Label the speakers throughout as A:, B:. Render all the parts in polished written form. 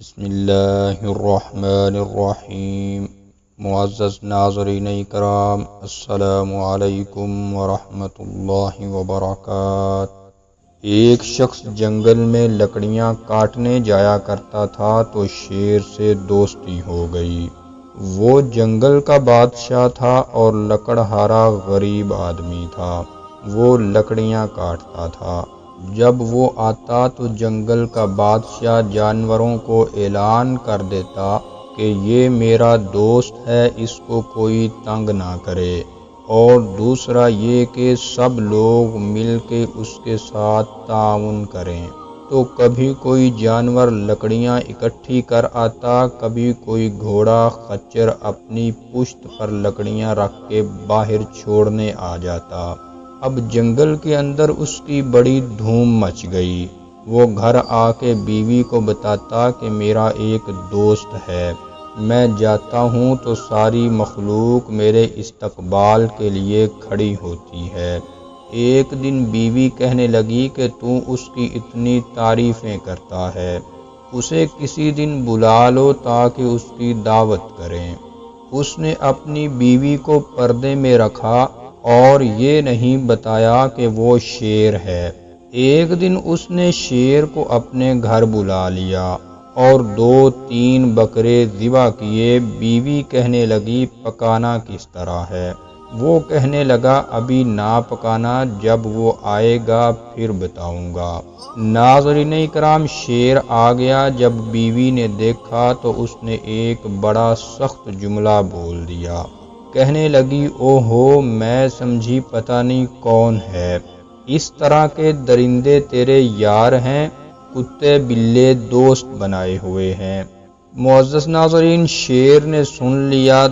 A: بسم اللہ الرحمن الرحیم۔ معزز ناظرین کرام، السلام علیکم ورحمۃ اللہ وبرکاتہ۔ ایک شخص جنگل میں لکڑیاں کاٹنے جایا کرتا تھا تو شیر سے دوستی ہو گئی۔ وہ جنگل کا بادشاہ تھا اور لکڑہارا غریب آدمی تھا۔ وہ لکڑیاں کاٹتا تھا۔ جب وہ آتا تو جنگل کا بادشاہ جانوروں کو اعلان کر دیتا کہ یہ میرا دوست ہے، اس کو کوئی تنگ نہ کرے، اور دوسرا یہ کہ سب لوگ مل کے اس کے ساتھ تعاون کریں۔ تو کبھی کوئی جانور لکڑیاں اکٹھی کر آتا، کبھی کوئی گھوڑا خچر اپنی پشت پر لکڑیاں رکھ کے باہر چھوڑنے آ جاتا۔ اب جنگل کے اندر اس کی بڑی دھوم مچ گئی۔ وہ گھر آ کے بیوی کو بتاتا کہ میرا ایک دوست ہے، میں جاتا ہوں تو ساری مخلوق میرے استقبال کے لیے کھڑی ہوتی ہے۔ ایک دن بیوی کہنے لگی کہ تو اس کی اتنی تعریفیں کرتا ہے، اسے کسی دن بلا لو تاکہ اس کی دعوت کریں۔ اس نے اپنی بیوی کو پردے میں رکھا اور یہ نہیں بتایا کہ وہ شیر ہے۔ ایک دن اس نے شیر کو اپنے گھر بلا لیا اور 2-3 بکرے ذبح کیے۔ بیوی کہنے لگی پکانا کس طرح ہے؟ وہ کہنے لگا ابھی نہ پکانا، جب وہ آئے گا پھر بتاؤں گا۔ ناظرین کرام، شیر آ گیا۔ جب بیوی نے دیکھا تو اس نے ایک بڑا سخت جملہ بول دیا۔ کہنے لگی او ہو، میں سمجھی پتہ نہیں کون ہے، اس طرح کے درندے تیرے یار ہیں، کتے بلے دوست بنائے ہوئے ہیں۔ معزز ناظرین، شیر نے سن لیا،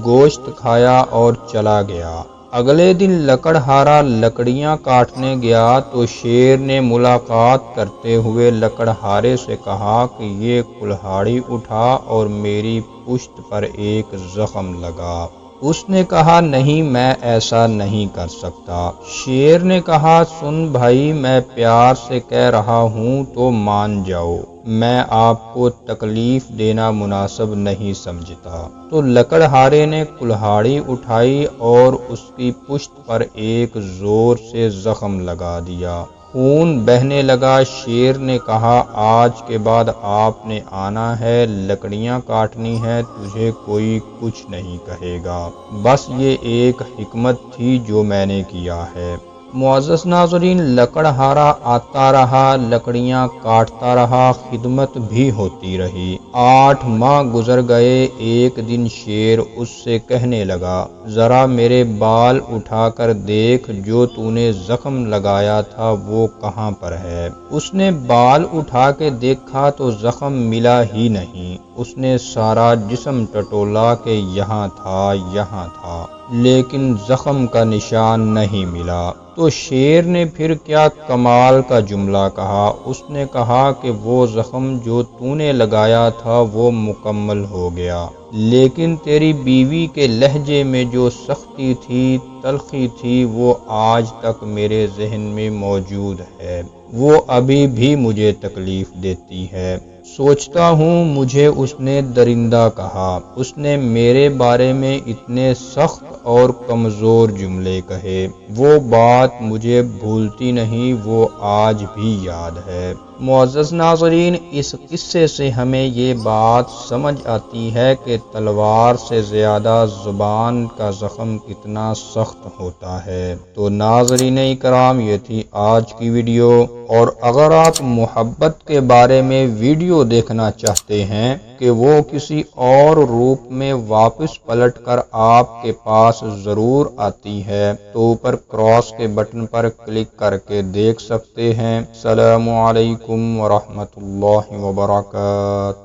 A: گوشت کھایا اور چلا گیا۔ اگلے دن لکڑہارا لکڑیاں کاٹنے گیا تو شیر نے ملاقات کرتے ہوئے لکڑہارے سے کہا کہ یہ کلہاڑی اٹھا اور میری پشت پر ایک زخم لگا۔ اس نے کہا نہیں، میں ایسا نہیں کر سکتا۔ شیر نے کہا سن بھائی، میں پیار سے کہہ رہا ہوں تو مان جاؤ، میں آپ کو تکلیف دینا مناسب نہیں سمجھتا۔ تو لکڑہارے نے کلہاڑی اٹھائی اور اس کی پشت پر ایک زور سے زخم لگا دیا۔ خون بہنے لگا۔ شیر نے کہا آج کے بعد آپ نے آنا ہے، لکڑیاں کاٹنی ہے، تجھے کوئی کچھ نہیں کہے گا، بس یہ ایک حکمت تھی جو میں نے کیا ہے۔ معزز ناظرین، لکڑہارا آتا رہا، لکڑیاں کاٹتا رہا، خدمت بھی ہوتی رہی۔ 8 ماہ گزر گئے۔ ایک دن شیر اس سے کہنے لگا ذرا میرے بال اٹھا کر دیکھ، جو تو نے زخم لگایا تھا وہ کہاں پر ہے؟ اس نے بال اٹھا کے دیکھا تو زخم ملا ہی نہیں۔ اس نے سارا جسم ٹٹولا کہ یہاں تھا، یہاں تھا، لیکن زخم کا نشان نہیں ملا۔ تو شیر نے پھر کیا کمال کا جملہ کہا۔ اس نے کہا کہ وہ زخم جو تو نے لگایا تھا وہ مکمل ہو گیا، لیکن تیری بیوی کے لہجے میں جو سختی تھی، تلخی تھی، وہ آج تک میرے ذہن میں موجود ہے، وہ ابھی بھی مجھے تکلیف دیتی ہے۔ سوچتا ہوں مجھے اس نے درندہ کہا، اس نے میرے بارے میں اتنے سخت اور کمزور جملے کہے، وہ بات مجھے بھولتی نہیں، وہ آج بھی یاد ہے۔ معزز ناظرین، اس قصے سے ہمیں یہ بات سمجھ آتی ہے کہ تلوار سے زیادہ زبان کا زخم کتنا سخت ہوتا ہے۔ تو ناظرین کرام، یہ تھی آج کی ویڈیو، اور اگر آپ محبت کے بارے میں ویڈیو دیکھنا چاہتے ہیں کہ وہ کسی اور روپ میں واپس پلٹ کر آپ کے پاس ضرور آتی ہے تو اوپر کراس کے بٹن پر کلک کر کے دیکھ سکتے ہیں۔ السلام علیکم ورحمۃ اللہ وبرکاتہ۔